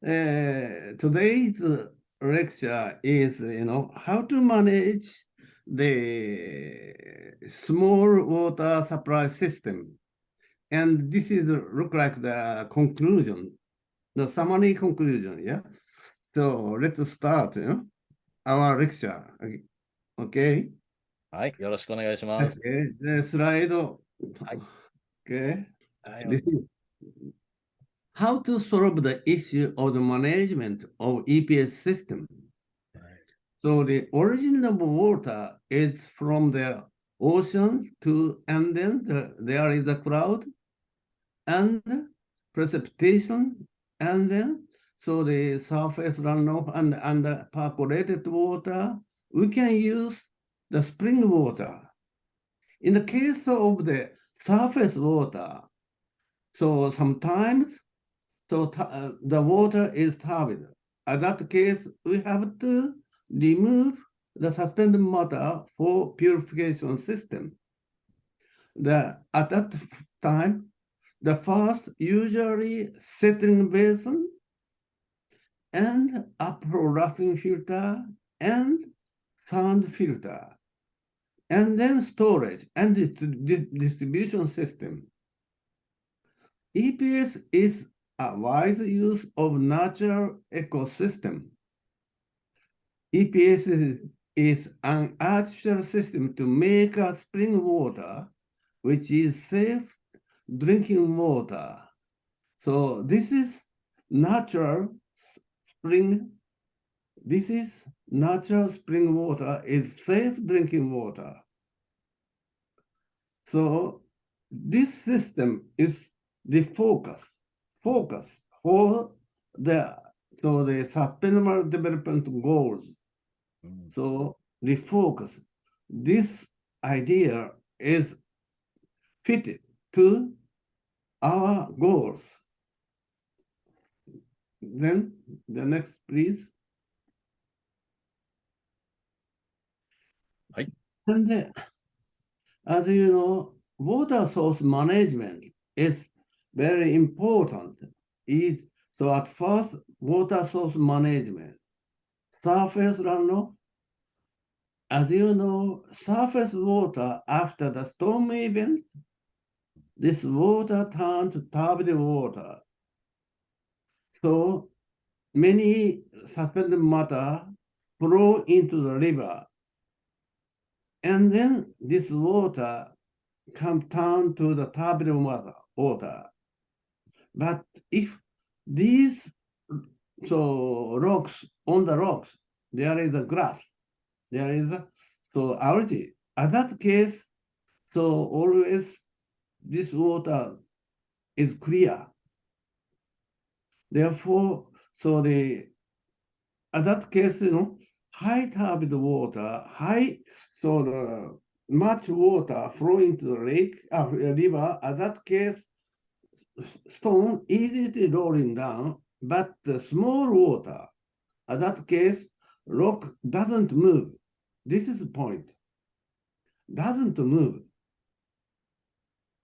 today's lecture is, how to manage the small water supply system. And this is look like the conclusion, the summary conclusion, yeah? So let's start, our lecture, okay? はい、よろしくお願いします。 Okay, the slide, はい。 okay? はい、 This is how to solve the issue of the management of EPS system. So the origin of water is from the ocean and then there is a cloud and precipitation, and then so the surface runoff and the percolated water, we can use the spring water. In the case of the surface water, so sometimes the water is turbid. In that case, we have to remove the suspended matter for purification system. At that time, the first usually settling basin and upper roughing filter and sound filter, and then storage and distribution system. EPS is a wise use of natural ecosystem. EPS is an artificial system to make a spring water, which is safe drinking water. So this is natural spring. This is natural spring water is safe drinking water. So this system is the focus for the sustainable development goals. So the focus, this idea is fitted to our goals. Then the next, please. はい。 And then, as you know, water source management is very important. So at first, water source management, surface runoff. As you know, surface water after the storm event, this water turned to turbid water. So many suspended matter flow into the river. And then this water comes down to the turbid water. But if these rocks, on the rocks, there is a grass, there is algae. In that case, so always this water is clear. Therefore, in that case, high turbid water, much water flowing to the river. In that case, stone easily rolling down, but the small water, in that case, rock doesn't move. This is the point. Doesn't move.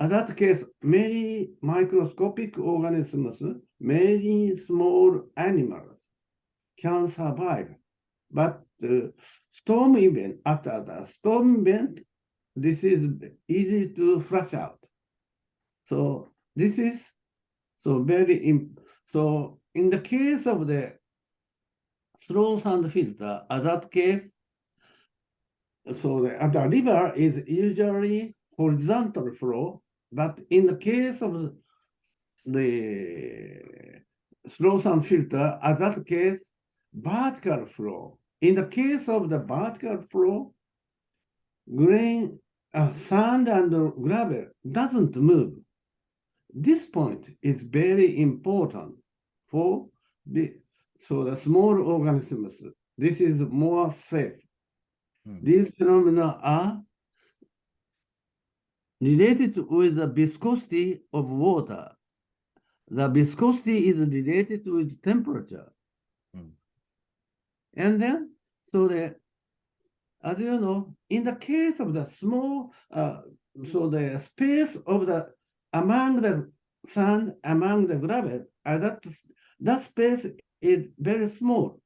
In that case, many microscopic organisms, many small animals can survive. But storm event, after the storm event, this is easy to flush out. So this is so in the case of the slow sound filter, in that case, the river is usually horizontal flow, but in the case of the slow sound filter, in that case, vertical flow. In the case of the vertical flow, sand and gravel doesn't move. This point is very important for the small organisms. This is more safe. These phenomena are related with the viscosity of water. The viscosity is related with temperature. And then, as you know, in the case of the small, the space of among the sand, among the gravel, that space is very small.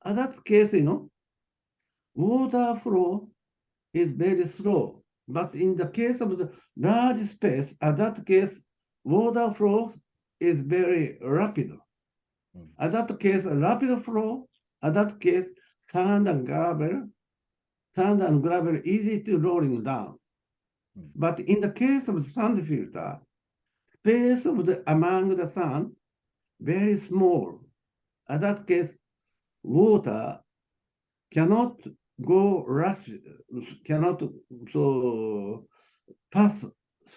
In that case, water flow is very slow. But in the case of the large space, in that case, water flow is very rapid. In that case, rapid flow, in that case, sand and gravel easy to rolling down. But in the case of sand filter, space of among the sand very small. In that case, water cannot go rush, cannot so pass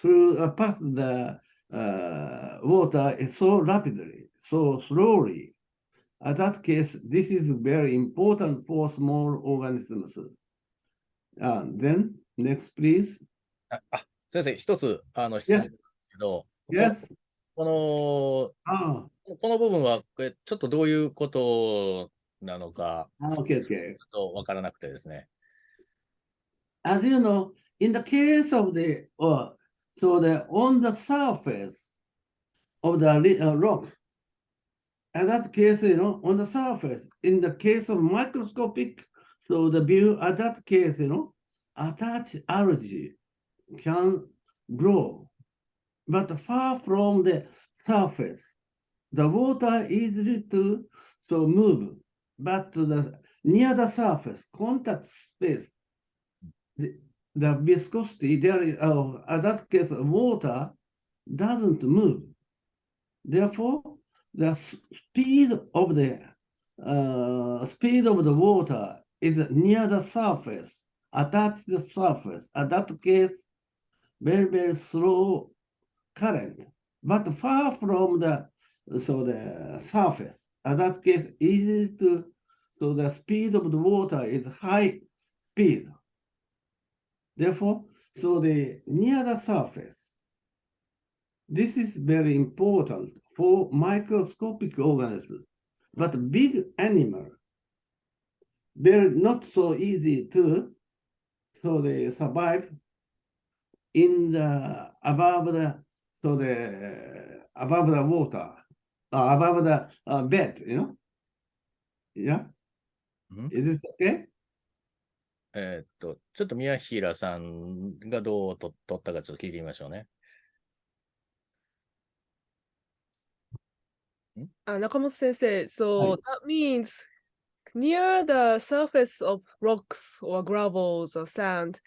the water so rapidly, so slowly. In that case, this is very important for small organisms. Then, next, please. 先生、一つ質問なんですけど、Yes. この部分はちょっとどういうことなのか、ちょっとわからなくてですね。As you know, in the case of on the surface of the rock, in that case, on the surface, in the case of microscopic, so the view, at that case, attached algae can grow. But far from the surface, the water easily to move. But near the surface, contact space, the viscosity, there is, in that case, water doesn't move. Therefore, the speed of the water is near the surface, attached to the surface. In that case, very, very slow current, but far from the surface. In that case, easy to, the speed of the water is high speed. Therefore, the near the surface, this is very important for microscopic organisms, but big animal, very not so easy to, they survive in the above the water, above the bed, Yeah. Is it okay? ちょっと宮平さんがどう取ったかちょっと聞いてみましょうね。Nakamoto sensei, so that means near the surface of rocks or gravels or sand,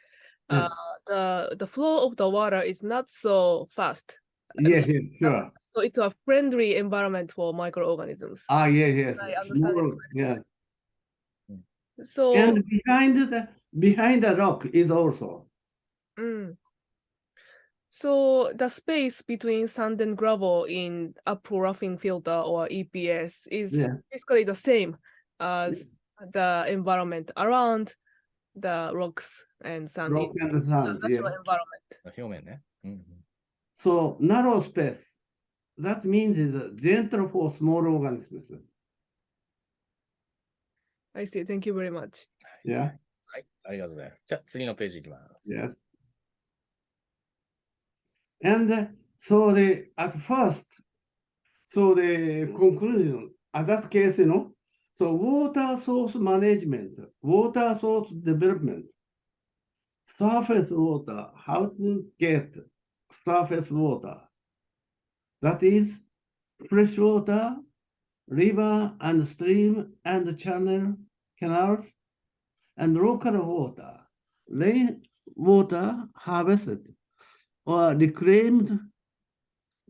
the flow of the water is not so fast. Yes, sure. So it's a friendly environment for microorganisms. Yes. I understand it. Yeah. So and behind the rock is also. So the space between sand and gravel in upper roughing filter or EPS is basically the same as the environment around the rocks and sand. Rock and sand, natural environment. 表面ね。So narrow space, that means it's gentle for small organisms. I see. Thank you very much. Yeah. はい、ありがとうございます。じゃあ次のページいきます。Yes. And at first, the conclusion, at that case, so water source management, water source development, surface water, how to get surface water. That is fresh water, river and stream and canals, and local water, rain water harvested, or reclaimed,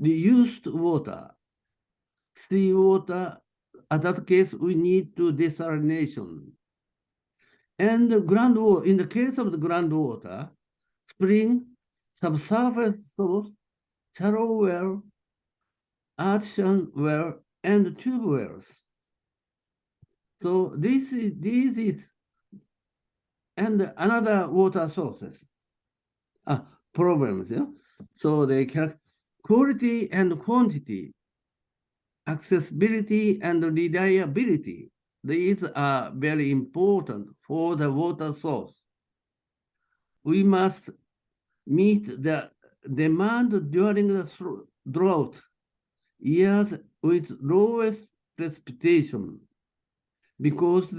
reused water, seawater. In that case, we need to desalination. And the groundwater, in the case of the groundwater, spring, subsurface source, shallow well, artisan well, and tube wells. So this is, and another water sources. Problems, So they can quality and quantity, accessibility and reliability. These are very important for the water source. We must meet the demand during the drought years with lowest precipitation because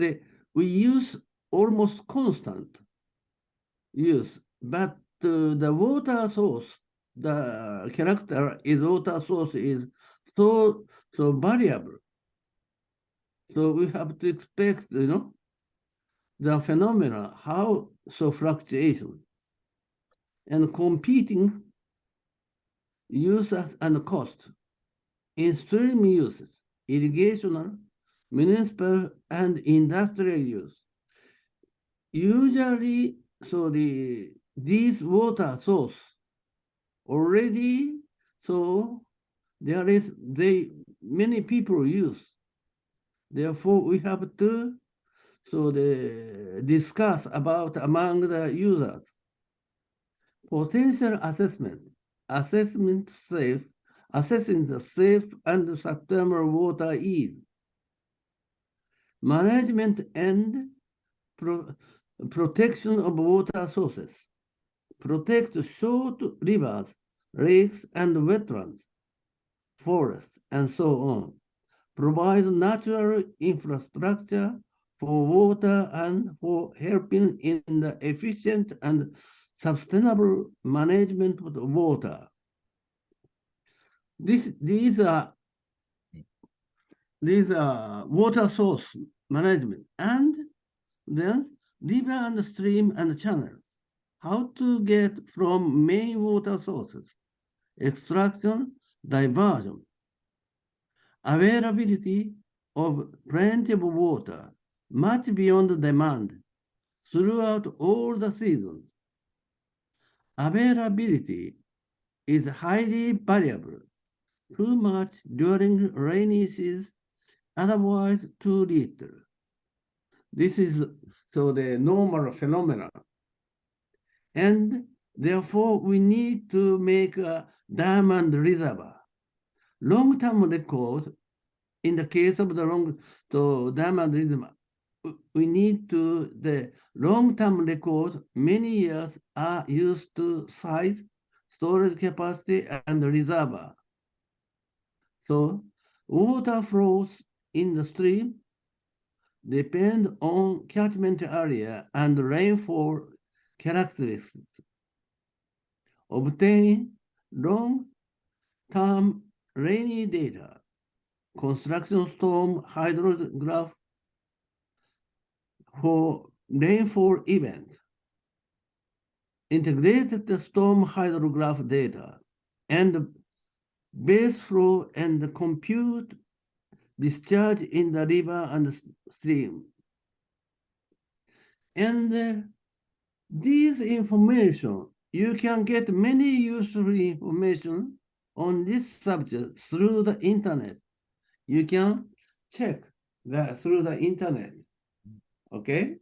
we use almost constant use, but the water source, the character is water source is so variable. So we have to expect, the phenomena, how so fluctuation and competing uses and cost in stream uses, irrigational, municipal, and industrial use. Usually, these water source already, so many people use. Therefore, we have to discuss about among the users. Potential assessing the safe and sustainable water use. Management and protection of water sources. Protect short rivers, lakes, and wetlands, forests, and so on. Provide natural infrastructure for water and for helping in the efficient and sustainable management of the water. These are water source management, and then river and stream and channel. How to get from main water sources, extraction, diversion, availability of plenty of water, much beyond demand, throughout all the seasons. Availability is highly variable, too much during rainy seasons, otherwise too little. This is the normal phenomena. And therefore, we need to make a dam and reservoir. Long-term record, in the case of the dam and reservoir, we need the long-term record, many years are used to size, storage capacity, and reservoir. So water flows in the stream depend on catchment area and rainfall characteristics. Obtain long-term rainy data, construction storm hydrograph for rainfall event, integrated the storm hydrograph data, and base flow and compute discharge in the river and stream. And these information, you can get many useful information on this subject through the internet. You can check that through the internet. Okay?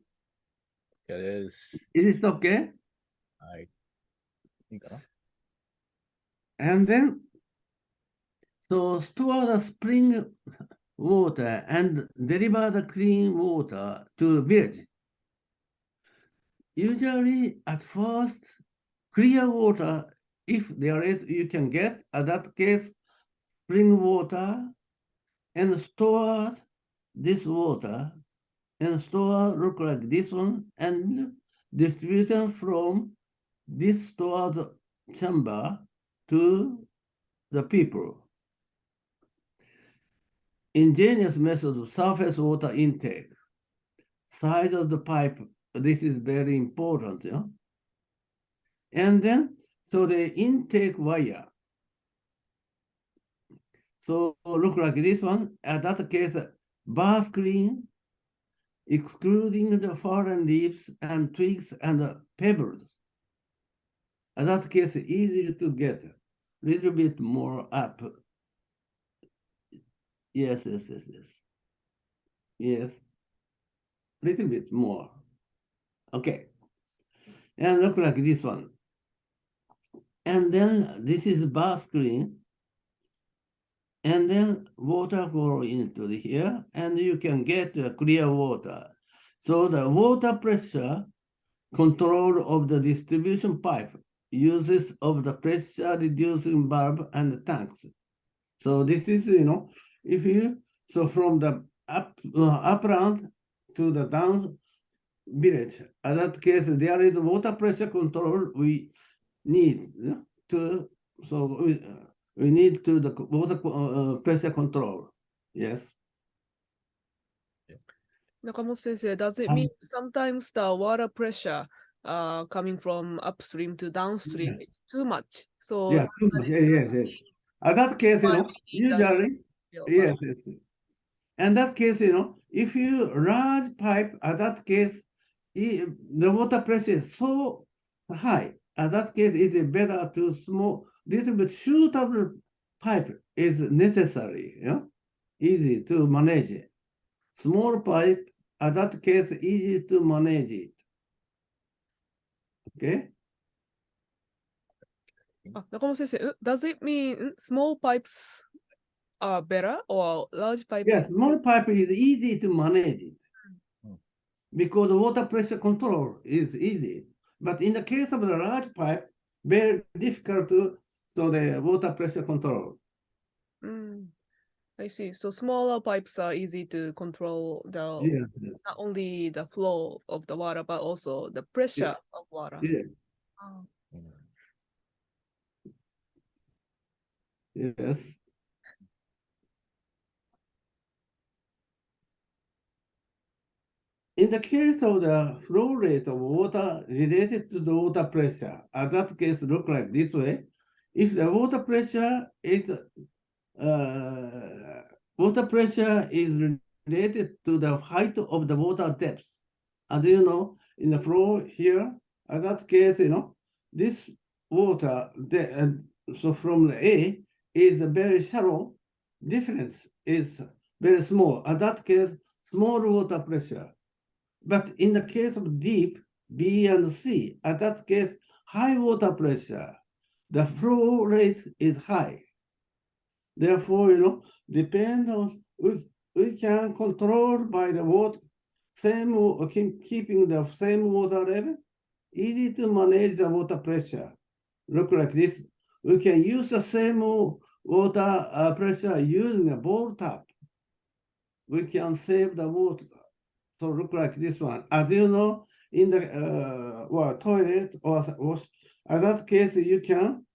It is. Is it okay? And then, store the spring water and deliver the clean water to village. Usually, at first, clear water, if there is, you can get, at that case, spring water, and store this water, and store look like this one, and distribution from this stored chamber to the people. Ingenious method of surface water intake. Size of the pipe, this is very important. Yeah? And then, the intake wire. So look like this one. At that case, bar screen, excluding the fallen leaves and twigs and pebbles. At that case, easy to get. Little bit more up. Yes. Yes. Little bit more. Okay. And look like this one. And then this is bar screen. And then water flow into here, and you can get clear water. So the water pressure control of the distribution pipe uses of the pressure reducing valve and tanks. So this is, if you So from the upland to the down village, in that case, there is water pressure control we need to, so we need to the water pressure control. Yes. Nakamoto sensei, does it mean sometimes the water pressure coming from upstream to downstream is too much? So yeah, too much. Yes. In that case, usually, yes. In that case, if you large pipe, in that case, the water pressure is so high. In that case, it is better to small, little bit suitable pipe is necessary. Easy to manage it. Small pipe, in that case, easy to manage it. Okay. Nakamoto sensei, does it mean small pipes are better or large pipe? Yes, small pipe is easy to manage it because the water pressure control is easy. But in the case of the large pipe, very difficult to the water pressure control. I see. So smaller pipes are easy to control not only the flow of the water, but also the pressure of water. Yes. Yes. In the case of the flow rate of water related to the water pressure, that case look like this way. If the water pressure is related to the height of the water depth. As you know, in the flow here, in that case, this water, so from the A is very shallow, difference is very small. In that case, small water pressure. But in the case of deep, B and C, in that case, high water pressure, the flow rate is high. Therefore, depend on, we can control by the water, keeping the same water level, easy to manage the water pressure. Look like this. We can use the same water pressure using a ball tap. We can save the water. So look like this one. As you know, in the toilet or wash, in that case, you can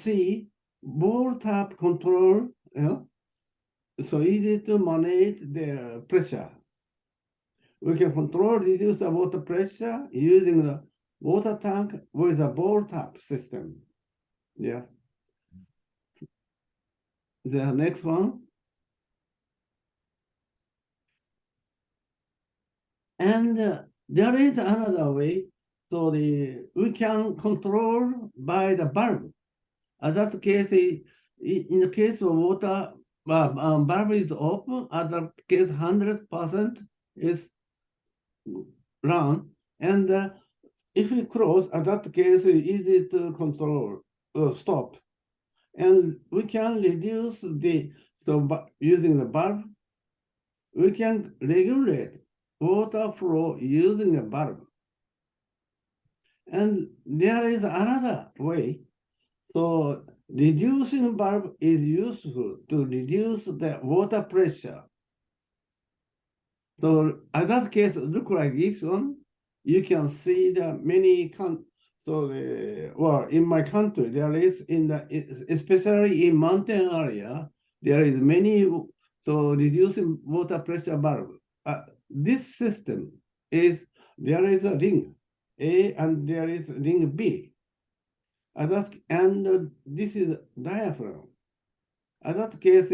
see ball tap control, so easy to manage the pressure. We can reduce the water pressure using the water tank with a ball tap system. Yeah. The next one. And there is another way. So we can control by the valve. In that case, in the case of water, valve is open. In that case, 100% is run. And if we close, in that case, it's easy to control, stop. And we can reduce using the valve, we can regulate water flow using a valve. And there is another way. So reducing valve is useful to reduce the water pressure. So in that case, look like this one. You can see the many in my country there is especially in mountain area there is many reducing water pressure valve. This system there is a ring A and there is ring B. And this is diaphragm. In that case,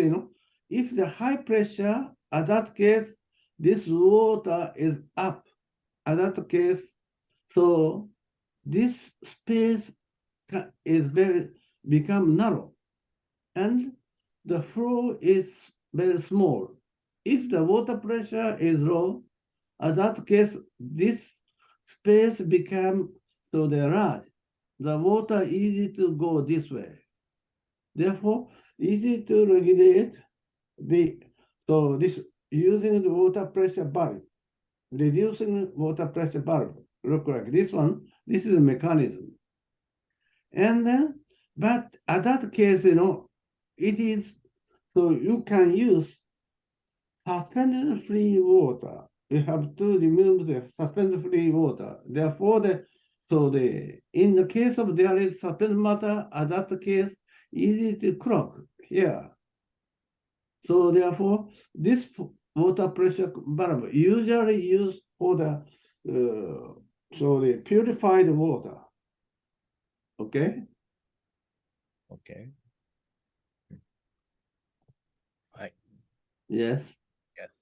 if the high pressure, in that case, this water is up. In that case, so this space is become narrow, and the flow is very small. If the water pressure is low, in that case, this space become large. The water easy to go this way. Therefore, easy to regulate this using the water pressure valve, reducing water pressure valve. Look like this one. This is a mechanism. And then, but at that case, it is, so you can use suspended-free water. We have to remove the suspended-free water. Therefore, in the case of there is suspended matter, at that case, easy to clock here. So therefore, this water pressure valve usually used for the purified water. Okay. Okay. Right. Yes. Yes.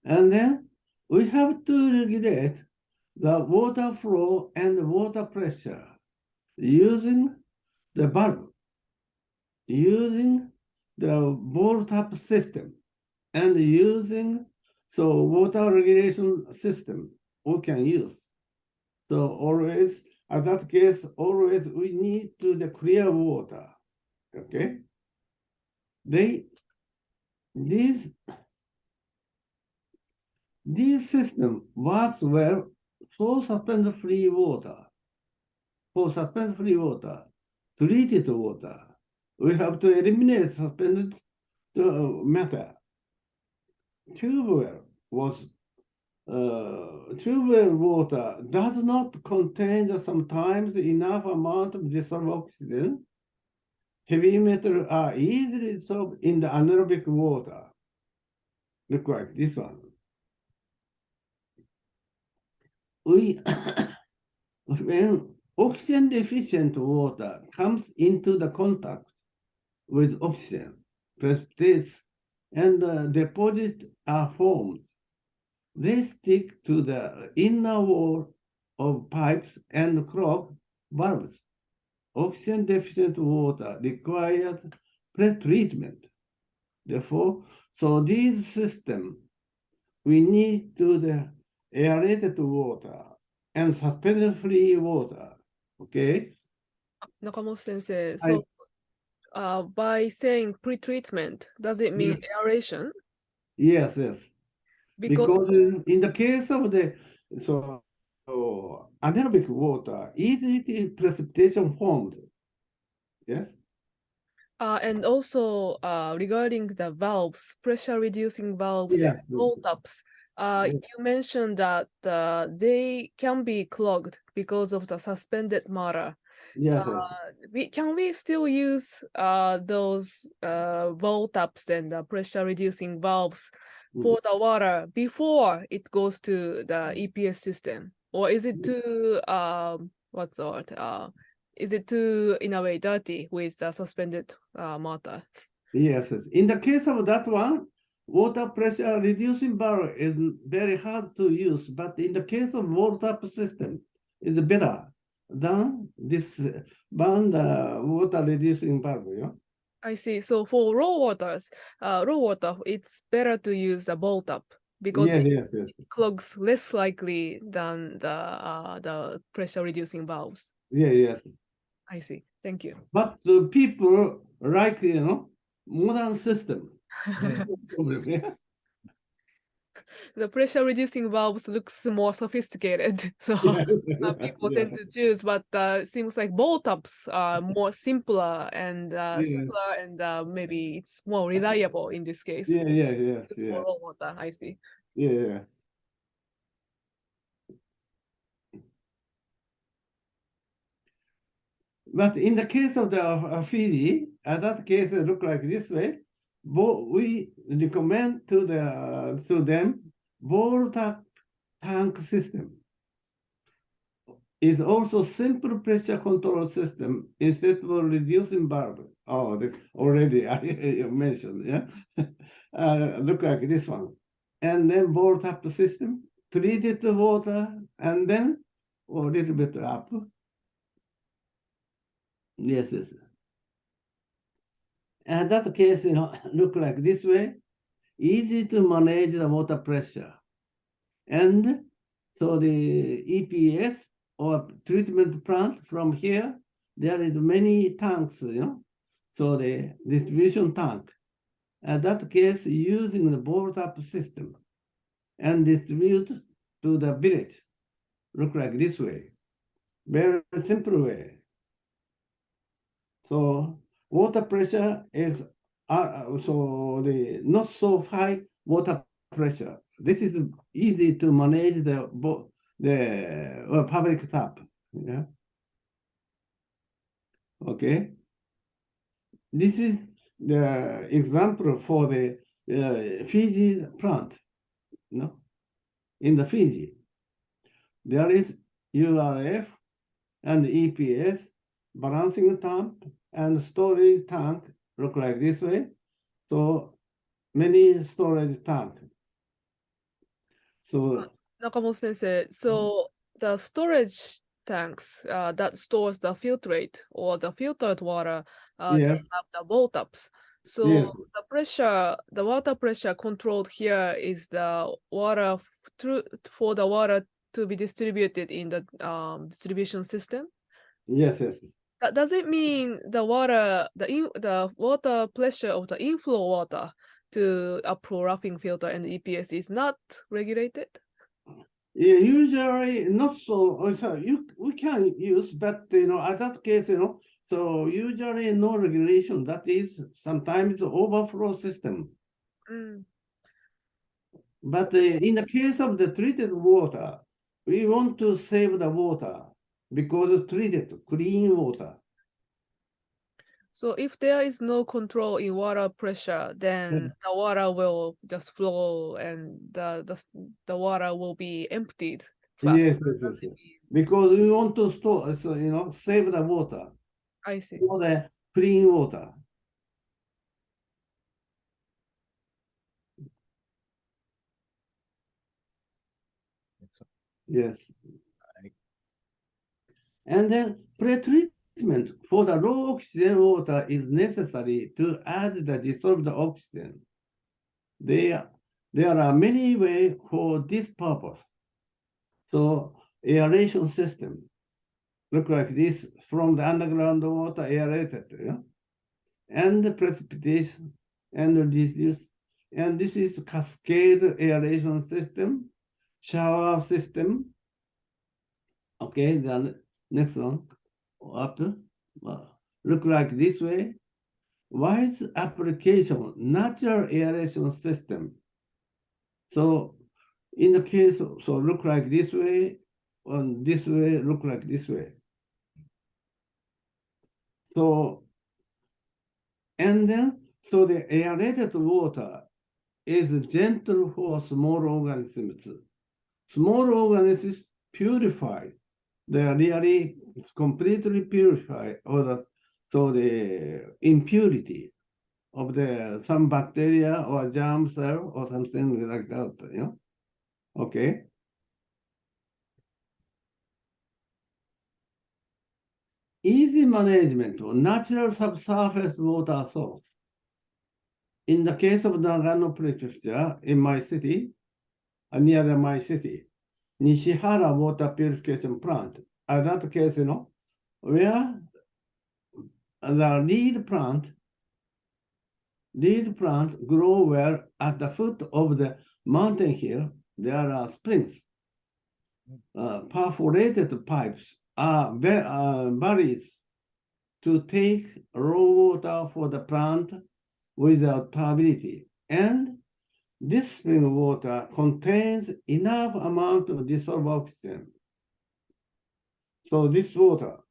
And then we have to regulate the water flow and water pressure using the valve, using the ball tap system, and using water regulation system we can use. So always, at that case, always we need to the clear water. Okay. This system works well for suspended-free water. For suspended-free water, treated water, we have to eliminate suspended matter. Tubewell water does not contain sometimes enough amount of dissolved oxygen. Heavy metals are easily dissolved in the anaerobic water. Look like this one. When oxygen deficient water comes into the contact with oxygen, precipitates, and deposits are formed. They stick to the inner wall of pipes and clog valves. Oxygen deficient water requires pre-treatment. Therefore, these systems, we need to the aerated water and suspended-free water. Okay? Nakamoto sensei, so by saying pre-treatment, does it mean aeration? Yes. Because in the case of the anaerobic water, easily precipitation formed. Yes. And also regarding the valves, pressure reducing valves and ball taps, you mentioned that they can be clogged because of the suspended matter. Yes. Can we still use those ball taps and pressure reducing valves for the water before it goes to the EPS system? Or is it too, what's the word? Is it too, in a way, dirty with the suspended matter? Yes. In the case of that one, water pressure reducing valve is very hard to use, but in the case of water tap system, it's better than this water reducing valve. Yeah. I see. So for raw water, it's better to use a ball tap because it clogs less likely than the pressure reducing valves. Yes. I see. Thank you. But the people like modern system. The pressure reducing valves looks more sophisticated, so people tend to choose. But it seems like ball taps are more simpler and maybe it's more reliable in this case. Yes. For raw water, I see. Yeah. But in the case of the Fiji, that case it look like this way. We recommend to them ball tap tank system. Is also simple pressure control system instead of reducing valve. Oh, already I mentioned, yeah. Look like this one. And then ball tap system, treated water, and then a little bit up. Yes. And that case, look like this way. Easy to manage the water pressure. And so the EPS or treatment plant from here, there is many tanks, So the distribution tank. In that case, using the ball tap system and distribute to the village. Look like this way. Very simple way. So water pressure is so the not so high water pressure. This is easy to manage the public tap. Yeah. Okay. This is the example for the Fiji plant. No, in the Fiji, there is URF and EPS balancing tank and storage tank look like this way. So many storage tank. So Nakamoto sensei, so the storage tanks that stores the filtrate or the filtered water, they yes, have the bolt ups. So yes, the pressure, the water pressure controlled here is the water for the water to be distributed in the distribution system. yes, yes. Does it mean the water, the water pressure of the inflow water to a pro-roughing filter and EPS is not regulated? Yeah, usually not so. We can use, but at that case, so usually no regulation. That is sometimes overflow system. Mm. But in the case of the treated water, we want to save the water because treated clean water. So if there is no control in water pressure, then the water will just flow and the water will be emptied fast. Yes, yes, yes, yes. Because we want to store, so save the water. I see. For the clean water. Yes. And then pre-treatment for the low oxygen water is necessary to add the dissolved oxygen. There are many ways for this purpose. So aeration system look like this from the underground water aerated, and the precipitation and reduce. And this is cascade aeration system, shower system. Okay, then next one, up, look like this way. Wise application, natural aeration system. So in the case, so look like this way, and this way, look like this way. So, and then, so the aerated water is gentle for small organisms. Small organisms purify. They are really completely purified, so the impurity of some bacteria or germ cell or something like that, Okay. Easy management of natural subsurface water source. In the case of Nagano Prefecture, in my city, near my city, Nishihara water purification plant. At that case, where the lead plant grow well at the foot of the mountain hill, there are springs. Perforated pipes are buried to take raw water for the plant without turbidity. And this spring water contains enough amount of dissolved oxygen. So this water,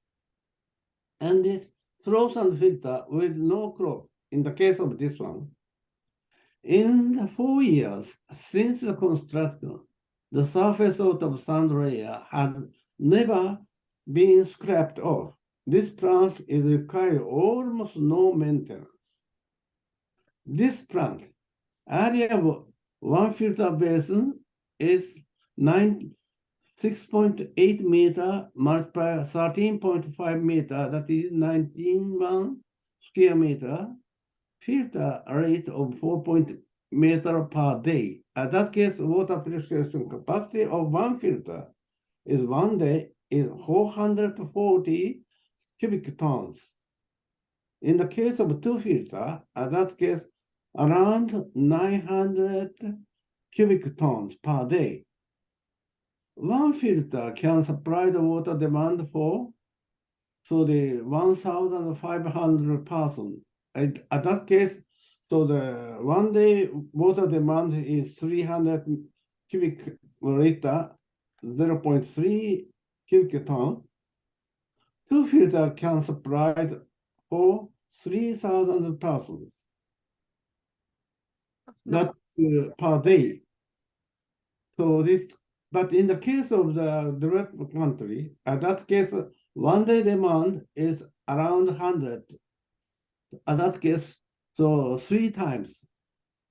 and it flows and filter with no clog. In the case of this one, in the 4 years since the construction, the surface of sand layer has never been scraped off. This plant is requiring almost no maintenance. This plant, area of one filter basin is 6.8 meter multiplied 13.5 meter, that is 19 square meter, filter rate of 4 meter per day. At that case, water purification capacity of one filter is 1 day is 440 cubic tons. In the case of two filter, at that case, around 900 cubic tons per day. One filter can supply the water demand for the 1,500 persons. At that case, So the 1 day water demand is 300 cubic liter, 0.3 cubic ton. 2 filters can supply for 3,000 persons. That's per day. So this, but in the case of the developed country, at that case, 1 day demand is around 100. At that case, so 3 times.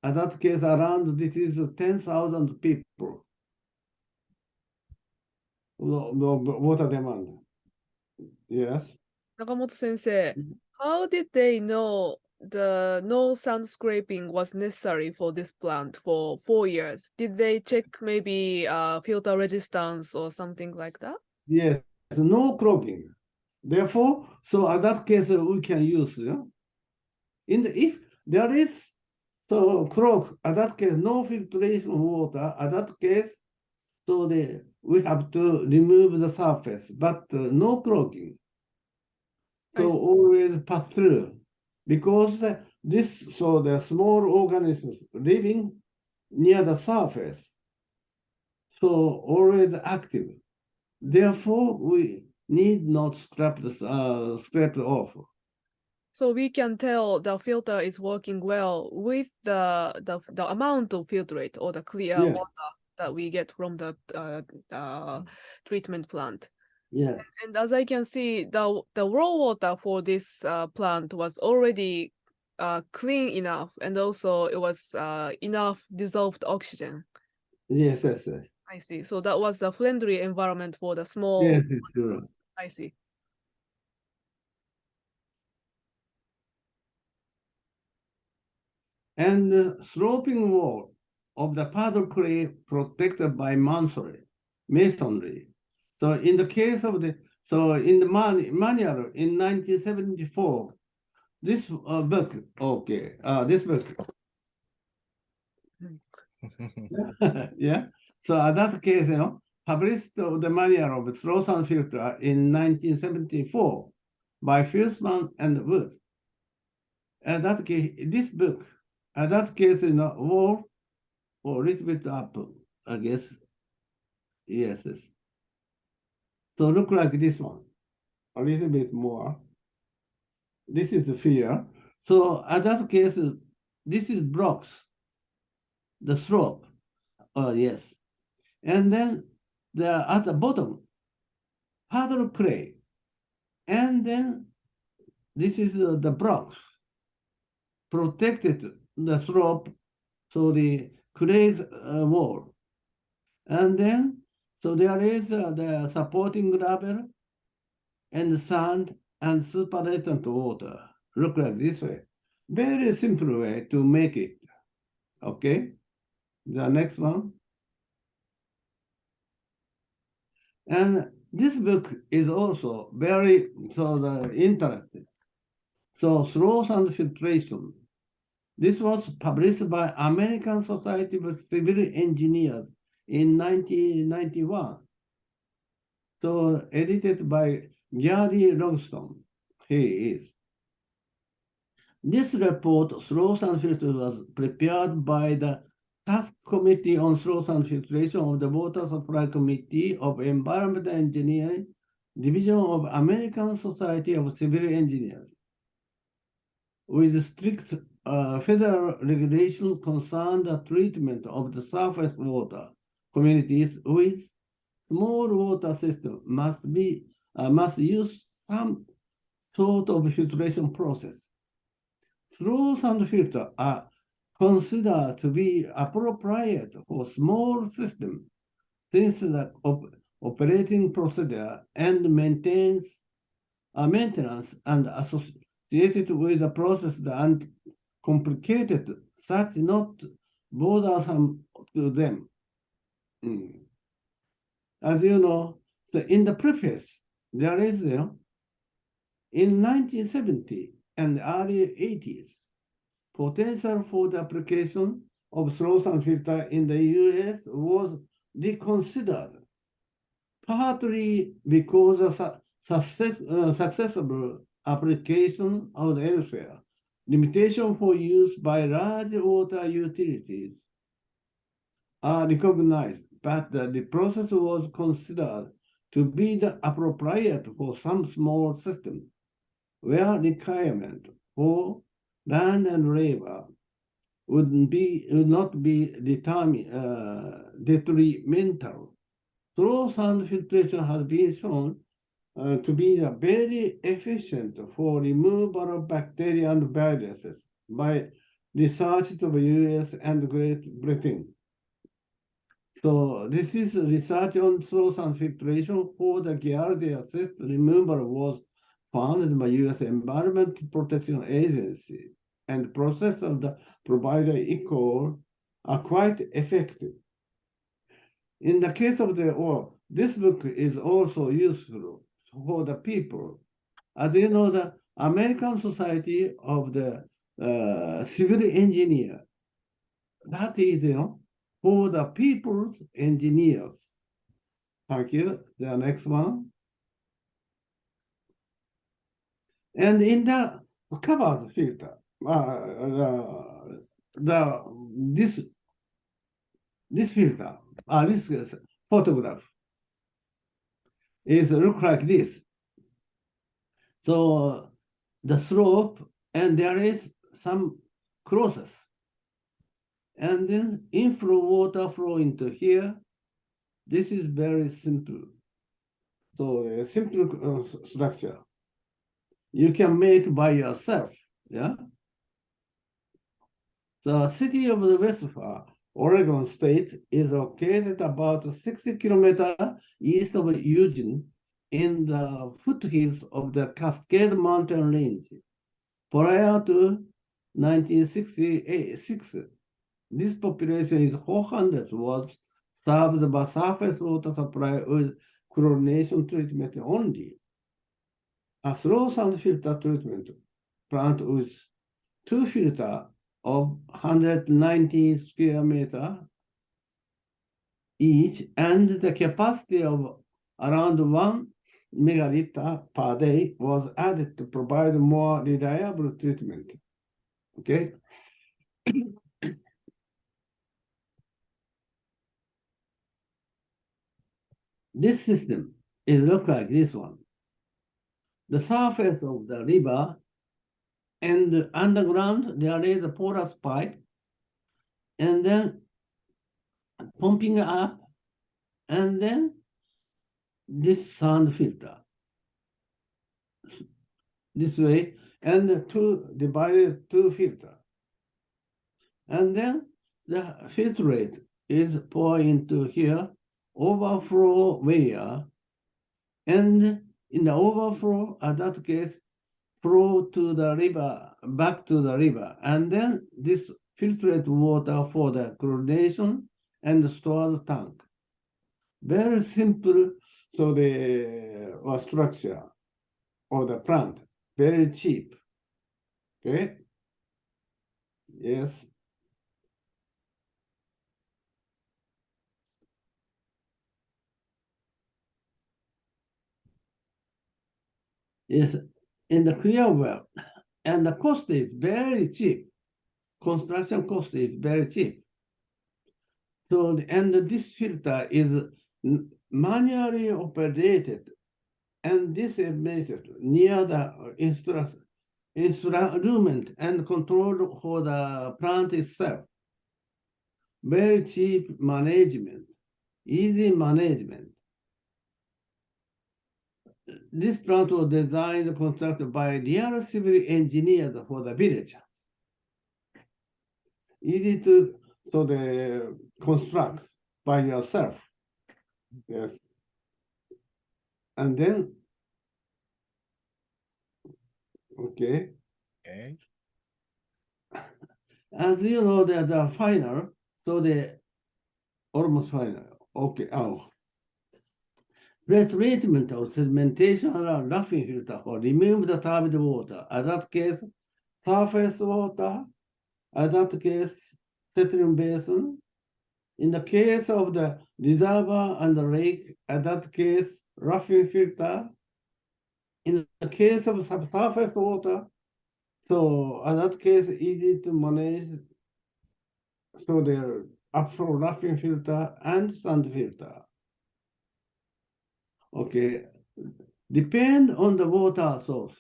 At that case, around this is 10,000 people. The water demand. Yes. Nakamoto sensei, how did they know the no sand scraping was necessary for this plant for 4 years? Did they check maybe filter resistance or something like that? Yes, no clogging. Therefore, so at that case, we can use, if there is so clog, at that case, no filtration water, at that case, so we have to remove the surface, but no clogging. So always pass through, because so the small organisms living near the surface, so always active. Therefore, we need not scrape it off. So we can tell the filter is working well with the amount of filtrate or the clear water that we get from the treatment plant. Yeah. And as I can see, the raw water for this plant was already clean enough, and also it was enough dissolved oxygen. Yes. I see. So that was a friendly environment for the small. Yes, it's true. I see. And the sloping wall of the paddle clay protected by masonry. So in the case of in the manual in 1974, this book, this book. Yeah. So at that case, published the manual of slow sound filter in 1974 by Fiersman and Wood. And that case, this book, at that case, wall or a little bit up, I guess. Yes. So look like this one, a little bit more. This is the fear. So at that case, this is blocks, the slope. Yes. And then at the bottom, paddle clay. And then this is the blocks, protected the slope, so the clay wall. And then, so there is the supporting gravel and sand and supernatant water. Look like this way. Very simple way to make it. Okay. The next one. And this book is also very interesting. So slow sound filtration. This was published by American Society of Civil Engineers in 1991. So edited by Gary Logston. He is. This report, Slow Sound Filter, was prepared by the Task Committee on Slow Sound Filtration of the Water Supply Committee of Environmental Engineering, Division of American Society of Civil Engineers, with strict federal regulation concerned the treatment of the surface water. Communities with small water system must use some sort of filtration process. Slow sound filters are considered to be appropriate for small systems since the operating procedure and maintenance and associated with the process and complicated such not bothersome to them. As you know, so in the preface, there is, in 1970 and early 80s, potential for the application of slow sound filter in the US was reconsidered, partly because of successful application of elsewhere, limitation for use by large water utilities are recognized, but the process was considered to be the appropriate for some small systems where requirement for land and labor would not be detrimental. Slow sound filtration has been shown to be very efficient for removal of bacteria and viruses by research of US and Great Britain. So this is research on slow sound filtration for the Giardia cyst removal was founded by US Environmental Protection Agency, and process of the provider equal are quite effective. In the case of this book is also useful for the people. As you know, the American Society of the Civil Engineer, that is, for the people's engineers. Thank you. The next one. And in the cover filter, this filter, this photograph is look like this. So the slope, and there is some crosses, and then inflow water flow into here. This is very simple. So a simple structure you can make by yourself. Yeah. The city of the Westfall, Oregon State, is located about 60 kilometers east of Eugene in the foothills of the Cascade Mountain Range. Prior to 1966, this population is 400 was served by surface water supply with chlorination treatment only. A slow sound filter treatment plant with 2 filters of 190 square meter each, and the capacity of around 1 megaliter per day was added to provide more reliable treatment. Okay. This system is look like this one. The surface of the river and underground there is a porous pipe, and then pumping up, and then this sound filter this way, and divided 2 filters. And then the filtrate is poured into here, overflow layer, and in the overflow, in that case, flow to the river, back to the river, and then this filtrate water for the chlorination and stored tank. Very simple, so the structure of the plant, very cheap. Okay. Yes. Yes, in the clear well, and the cost is very cheap. Construction cost is very cheap. So, and this filter is manually operated, and this is made near the instrument and control for the plant itself. Very cheap management, easy management. This plant was designed and constructed by real civil engineers for the village. Easy to construct by yourself. Yes. And then, okay. Okay. As you know, the final, so the almost final. Okay. Oh. The treatment of sedimentation and roughing filter for remove the turbid water. In that case, surface water. In that case, settling basin. In the case of the reservoir and the lake, in that case, roughing filter. In the case of subsurface water, So in that case, easy to manage. So there upflow roughing filter and sand filter. Okay, depend on the water source.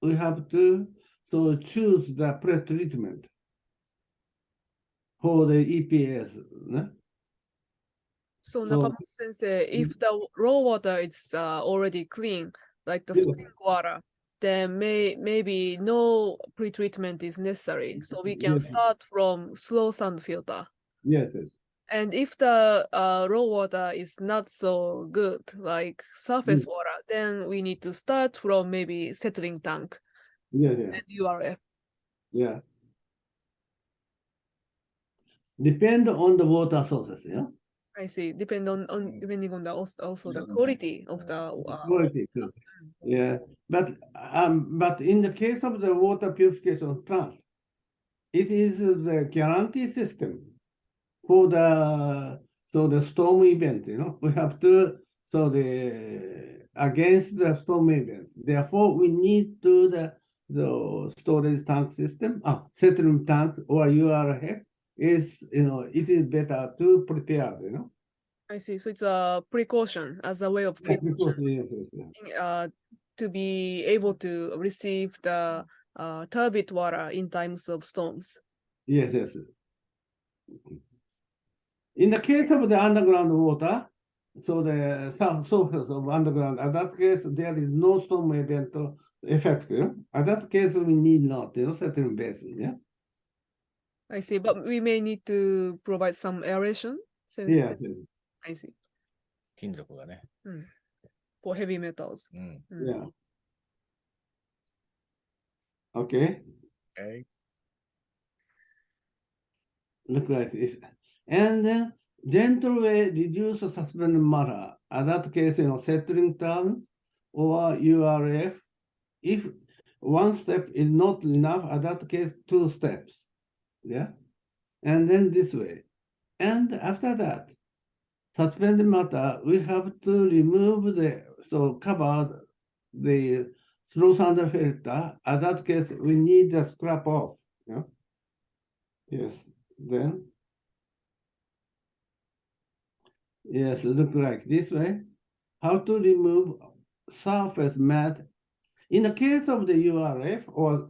We have to choose the pre-treatment for the EPS. So Nakamoto sensei, if the raw water is already clean, like the spring water, then maybe no pre-treatment is necessary. So we can start from slow sand filter. Yes. And if the raw water is not so good, like surface water, then we need to start from maybe settling tank and URF. Yeah. Depend on the water sources, yeah? I see. Depending on the also the quality of the quality. Yeah. But in the case of the water purification plant, it is the guarantee system for the storm event, we have to against the storm event. Therefore, we need to the storage tank system, settlement tank or URF is, it is better to prepare, I see. So it's a precaution as a way of precaution to be able to receive the turbid water in times of storms. Yes. In the case of the underground water, so the surface of underground, in that case, there is no storm event effective. In that case, we need not, settling basin, yeah? I see, but we may need to provide some aeration. Yes. I see. 金属がね。For heavy metals. Yeah. Okay. Look like this. And then gentle way reduce suspended matter. In that case, settling turn or URF. If one step is not enough, in that case, 2 steps. Yeah. And then this way. And after that, suspended matter, we have to remove cover the through sander filter. In that case, we need the scrap off. Yeah. Yes. Then. Yes, look like this way. How to remove surface mat. In the case of the URF or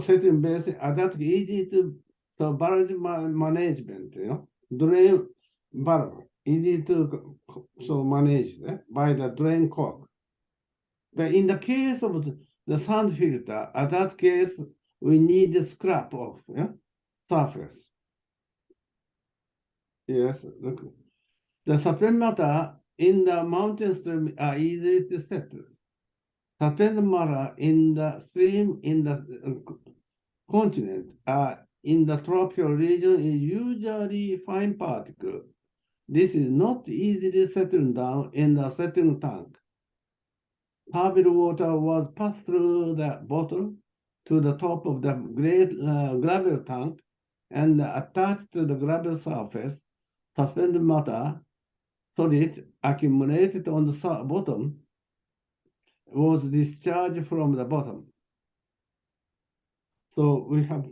setting base, that's easy to barrage management, drain valve, easy to manage by the drain cork. But in the case of the sand filter, at that case, we need the scrap off surface. Yes, look. The suspended matter in the mountain stream are easy to settle. Suspended matter in the stream in the continent in the tropical region is usually fine particle. This is not easily settled down in the settling tank. Turbid water was passed through the bottom to the top of the great gravel tank and attached to the gravel surface. Suspended matter solid accumulated on the bottom was discharged from the bottom. So we have,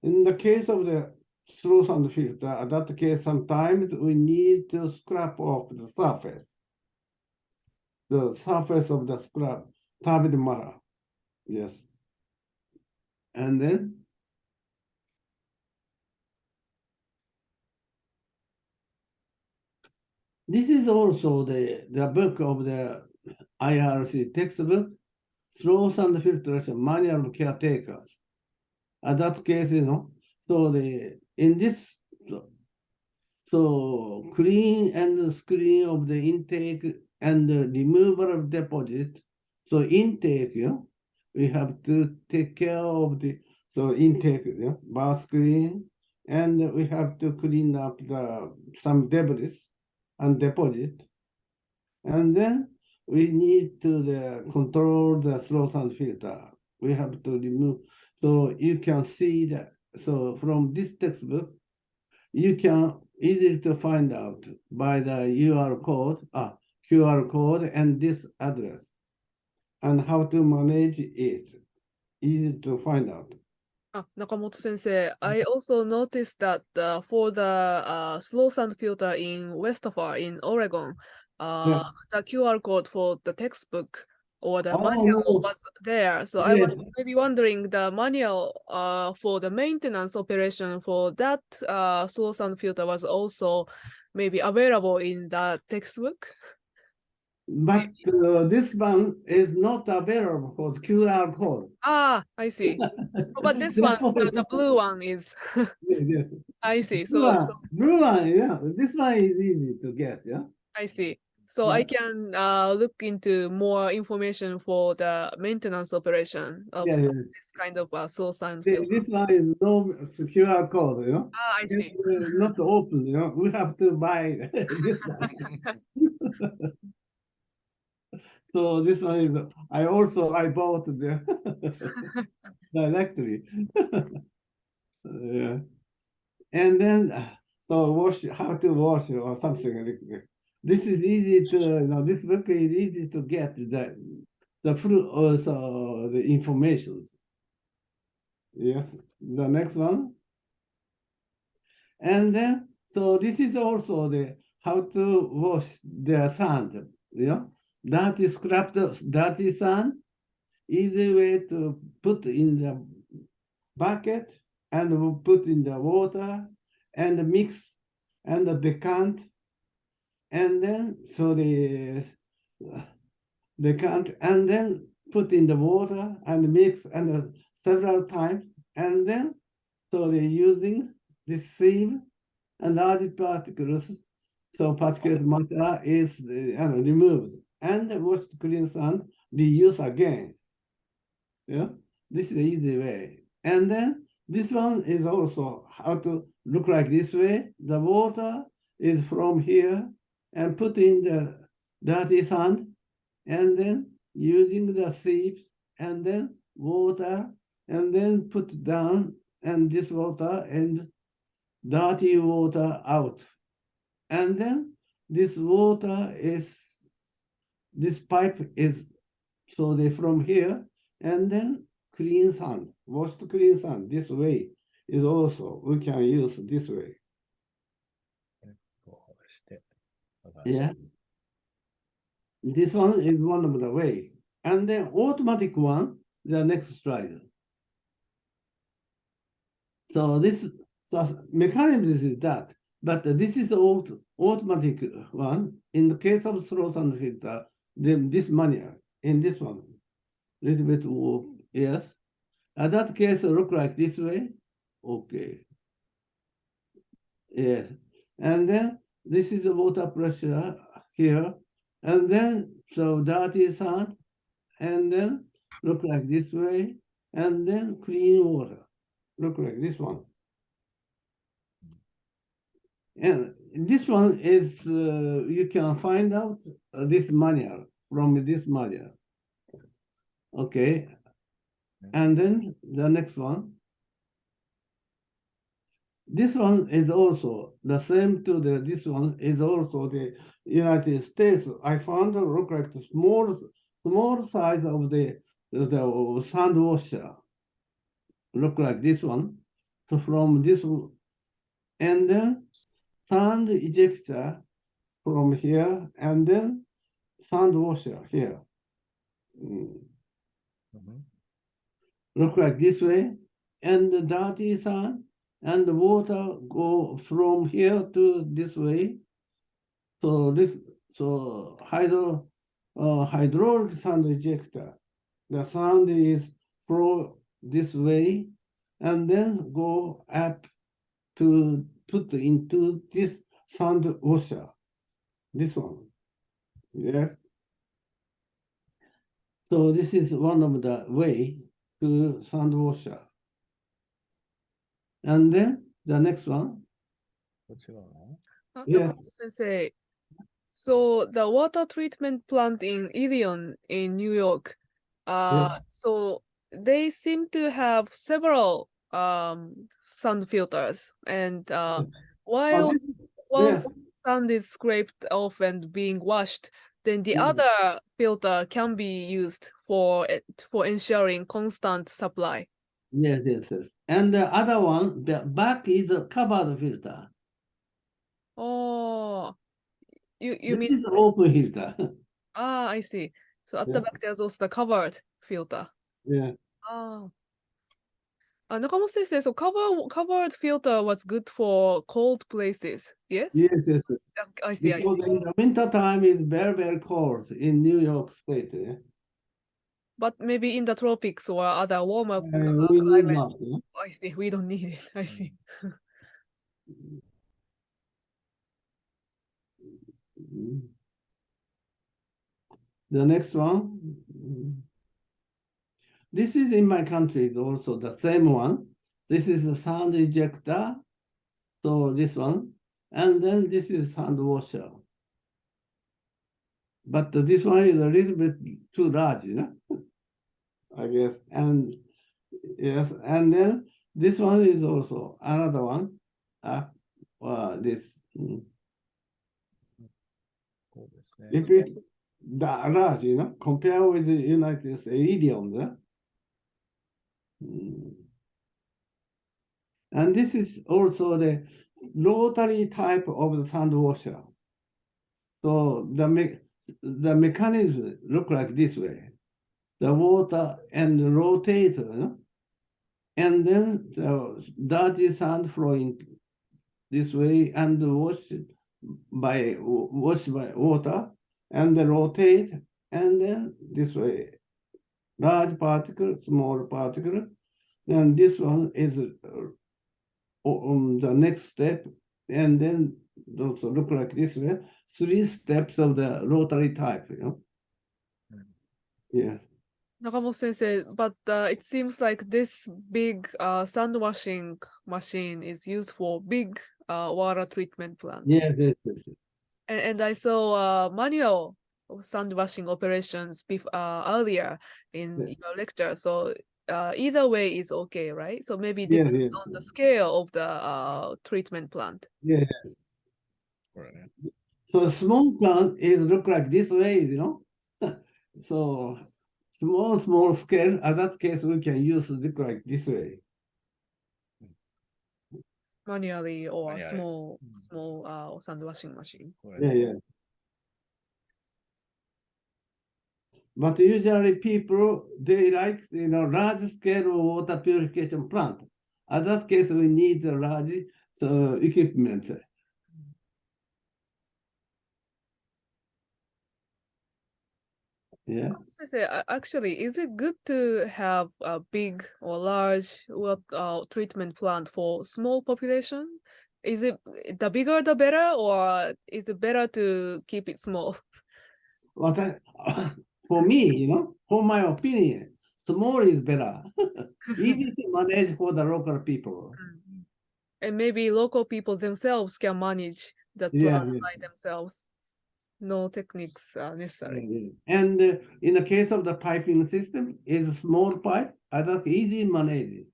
in the case of the through sand filter, in that case, sometimes we need to scrap off the surface of the scrap, turbid matter. Yes. And then this is also the book of the IRC textbook, Through Sand Filtration Manual of Caretakers. In that case, in this, clean and screen of the intake and the removal of deposit. So intake, we have to take care of the intake, bar screen, and we have to clean up some debris and deposit. And then we need to control the slow sand filter. We have to remove. So you can see that. So from this textbook, you can easily to find out by the QR code and this address and how to manage it. easy to find out. Nakamoto sensei, I also noticed that for the slow sound filter in Westphal in Oregon, Yeah. the QR code for the textbook or the Oh, manual no. was there. So I Yes. was maybe wondering the manual for the maintenance operation for that slow sound filter was also maybe available in the textbook. But this one is not available for the QR code. I see. But this one, the blue one is. Yes. I see. Blue one, yeah. This one is easy to get, yeah. I see. So Yeah. I can look into more information for the maintenance operation of Yeah, this kind of slow sound filter. This one is no QR code, you know. I see. It's not open, you know. We have to buy this one. So this one is, I bought the directly. Yeah. And then, so how to wash or something like that. This is easy to, this book is easy to get the full also the information. Yes, the next one. And then, so this is also the how to wash the sand, dirty scrap, dirty sand, easy way to put in the bucket and put in the water and mix and decant. And then, so the decant and then put in the water and mix and several times. And then, so they're using this sieve and large particles, so particulate matter is removed and wash clean sand, reuse again. Yeah, this is the easy way. And then this one is also how to look like this way. The water is from here and put in the dirty sand and then using the sieves and then water and then put down and this water and dirty water out. And then this water is, this pipe is, so they from here, and then clean sand, washed clean sand, this way is also, we can use this way. Yeah. This one is one of the way. And then automatic one, the next slide. So this mechanism is that, but this is automatic one. In the case of slow sound filter, this manual, in this one, little bit, yes. That case look like this way, okay. Yes, and then this is the water pressure here, and then so dirty sand, and then look like this way, and then clean water, look like this one. And this one is, you can find out this manual from this manual. Okay, and then the next one. This one is also the same to this one is also the United States. I found look like the small size of the sand washer. Look like this one. So from this, and then sand ejector from here, and then sand washer here. Look like this way, and the dirty sand and the water go from here to this way. So this, so hydraulic sand ejector. The sand is flow this way, and then go up to put into this sand washer. This one, yeah. So this is one of the way to sand washer. And then the next one. Yes. Sensei, so the water treatment plant in Ilion in New York, so they seem to have several sand filters, and while sand is scraped off and being washed, then the other filter can be used for ensuring constant supply. Yes. And the other one, the back is a covered filter. Oh, you This mean? is open filter. I see. So at the back there's also the covered filter. Yeah. Nakamoto sensei, so covered filter was good for cold places, yes? Yes. I see. Because in the winter time is very cold in New York State. Yeah? But maybe in the tropics or other warmer We climate. need not. Yeah? I see. We don't need it. I see. The next one. This is in my country is also the same one. This is a sand ejector. So this one. And then this is sand washer. But this one is a little bit too large, you know, I guess. And yes, and then this one is also another one. This. If it large, you know, compare with the United States idioms. And this is also the rotary type of the sand washer. So the mechanism look like this way. The water and rotate, you know? And then the dirty sand flowing this way and washed by water and rotate, and then this way, large particle, small particle. Then this one is the next step, and then also look like this way. 3 steps of the rotary type, you know. Yes. Nakamoto sensei, but it seems like this big sand washing machine is used for big water treatment plant. Yes. And I saw manual sand washing operations earlier in your lecture. So either way is okay, right? So maybe depends on the scale of the treatment plant. Yes. Right. So small plant is look like this way, you know. So small scale. In that case, we can use look like this way. Manually or small sand washing machine. Yeah. But usually people, they like, you know, large scale water purification plant. In that case, we need a large equipment. Yeah. Actually, is it good to have a big or large treatment plant for small population? Is it the bigger the better, or is it better to keep it small? For me, you know, for my opinion, small is better. Easy to manage for the local people. And maybe local people themselves can manage that plant by themselves. No techniques are necessary. And in the case of the piping system, is a small pipe, that's easy managed.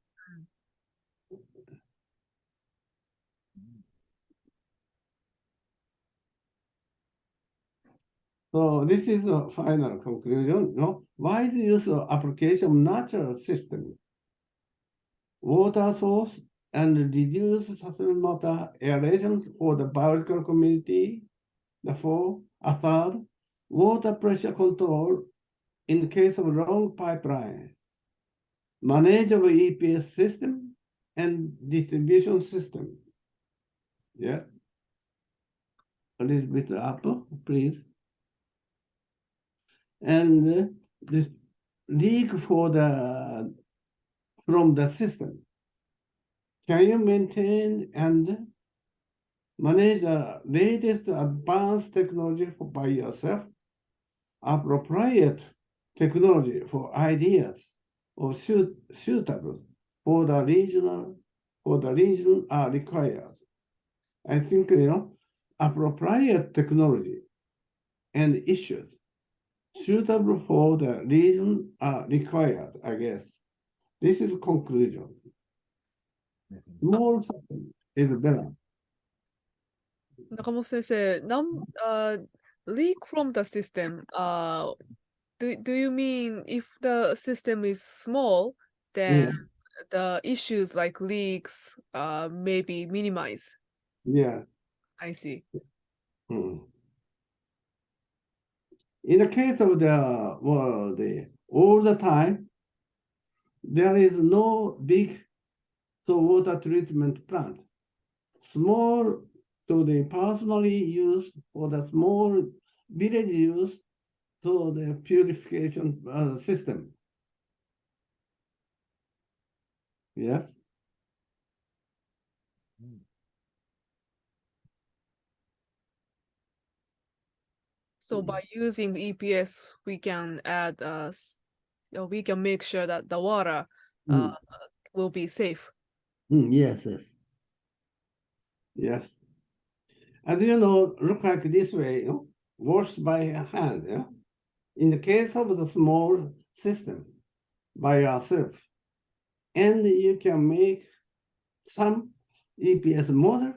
So this is the final conclusion. No? Wise use of application of natural system, water source, and reduce surface water aeration for the biological community. Therefore, a third, water pressure control in the case of long pipeline, manage of EPS system and distribution system. Yeah. A little bit up, please. And this leak from the system. Can you maintain and manage the latest advanced technology by yourself? Appropriate technology for ideas or suitable for the region are required. I think, you know, appropriate technology and issues suitable for the region are required, I guess. This is conclusion. Small system is better. Nakamoto sensei, leak from the system, do you mean if the system is small, then the issues like leaks may be minimized? Yeah. I see. In the case of all the time, there is no big water treatment plant. Small, so they personally used for the small village use, so the purification system. Yes. So by using EPS, we can add, we can make sure that the water will be safe. Yes, yes. Yes. As you know, look like this way, washed by hand. Yeah? In the case of the small system, by yourself, and you can make some EPS model.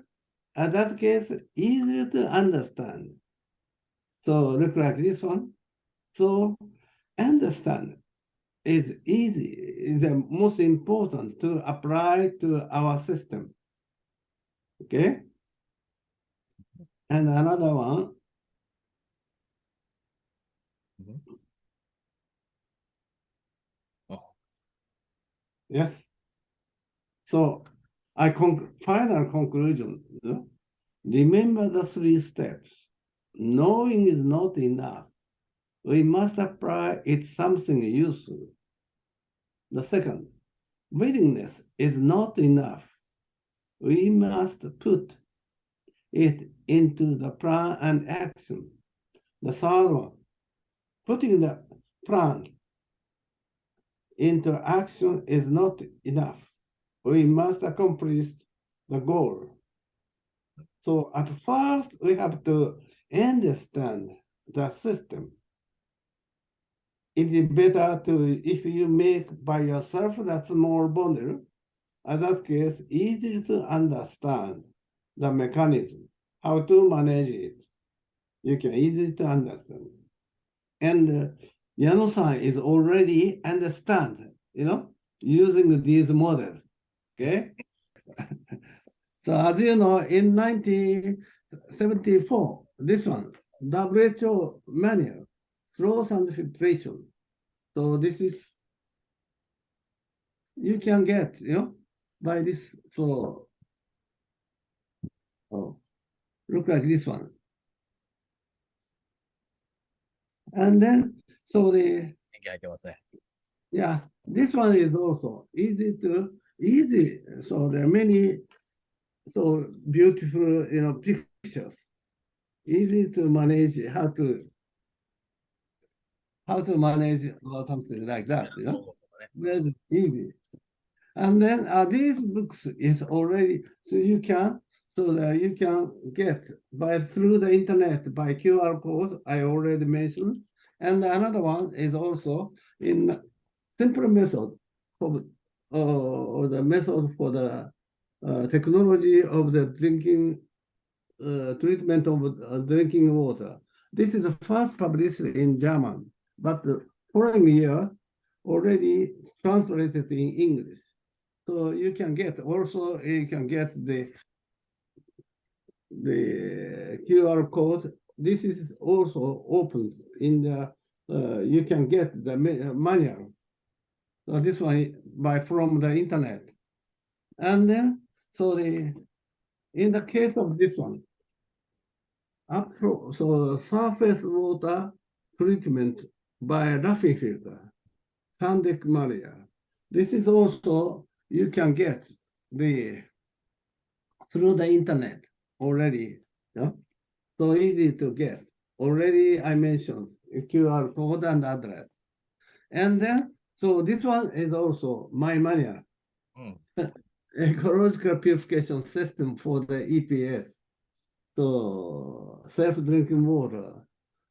In that case, easier to understand. So look like this one. So understand is easy, is the most important to apply to our system. Okay? And another one. Yes. So final conclusion. Remember the 3 steps. Knowing is not enough. We must apply it something useful. The second, willingness is not enough. We must put it into the plan and action. The third one, putting the plan into action is not enough. We must accomplish the goal. So at first, we have to understand the system. It is better if you make by yourself that small bundle, in that case, easy to understand the mechanism, how to manage it. You can easily to understand. And Yano-san is already understand, using these models, okay? So as you know, in 1974, this one, WHO manual, flows and filtration. So this is, you can get, by this, so, look like this one. And then, so yeah, this one is also easy. So there are many, so beautiful, pictures. Easy to manage, how to manage or something like that, Very easy. And then these books is already, so you can get through the internet by QR code, I already mentioned. And another one is also in simple method of, or the method for the technology of the drinking treatment of drinking water. This is the first published in German, but the following year already translated in English. So you can get the QR code. This is also open in the, you can get the manual. So this one from the internet. And then, so in the case of this one, so surface water treatment by Rafi filter, Sandek Maria. This is also, you can get through the internet already. Yeah? So easy to get. Already I mentioned QR code and address. And then, so this one is also my manual. Ecological purification system for the EPS. So self-drinking water.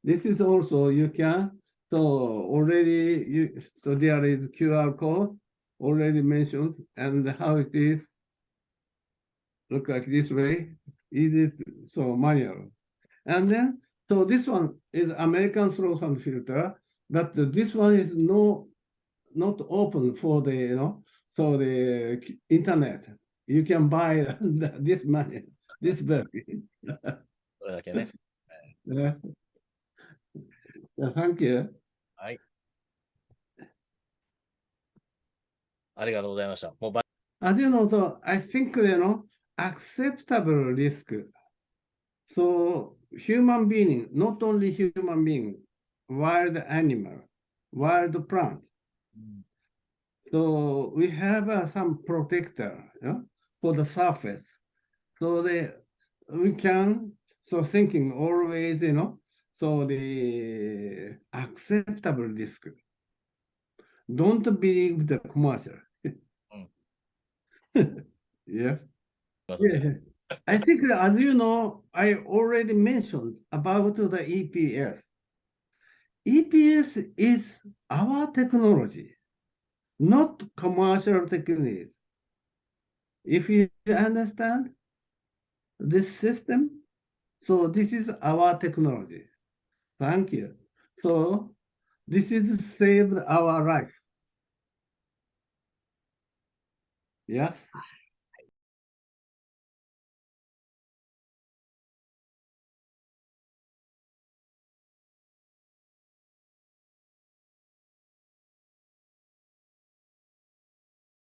This is also, you can, so already, so there is QR code already mentioned, and how it is, look like this way, easy, so manual. And then, So this one is American slow sound filter, but this one is not open for the, so the internet. You can buy this money, this version. それだけね。Yes. Thank you. はい。ありがとうございました。もう As you know, so I think, acceptable risk. So human being, not only human being, wild animal, wild plant. So we have some protector, for the surface. So we can, so thinking always, so the acceptable risk. Don't believe the commercial. Yes. Yeah. I think, as you know, I already mentioned about the EPS. EPS is our technology, not commercial technique. If you understand this system, so this is our technology. Thank you. So this is saved our life. Yes.